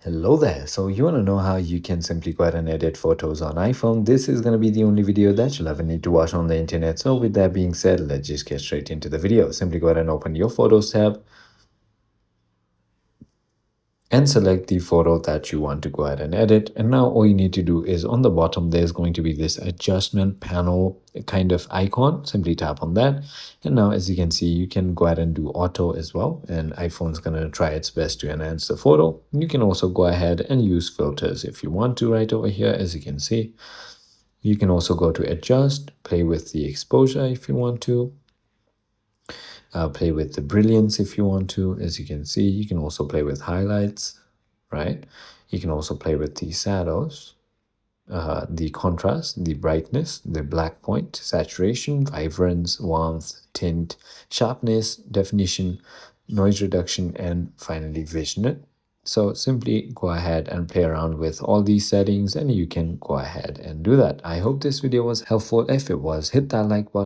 Hello there. So you want to know how you can simply go ahead and edit photos on iPhone? This is going to be the only video that you'll ever need to watch on the internet. So with that being said, let's just get straight into the video. Simply go ahead and open your Photos tab and select the photo that you want to go ahead and edit. And now all you need to do is on the bottom, there's going to be this adjustment panel kind of icon. Simply tap on that. And now as you can see, you can go ahead and do auto as well. And iPhone's going to try its best to enhance the photo. You can also go ahead and use filters if you want to right over here, as you can see. You can also go to adjust, play with the exposure if you want to. Play with the brilliance if you want to. As you can see, you can also play with highlights, right? You can also play with the shadows, the contrast, the brightness, the black point, saturation, vibrance, warmth, tint, sharpness, definition, noise reduction, and finally vision. So simply go ahead and play around with all these settings and you can go ahead and do that. I hope this video was helpful. If it was, hit that like button.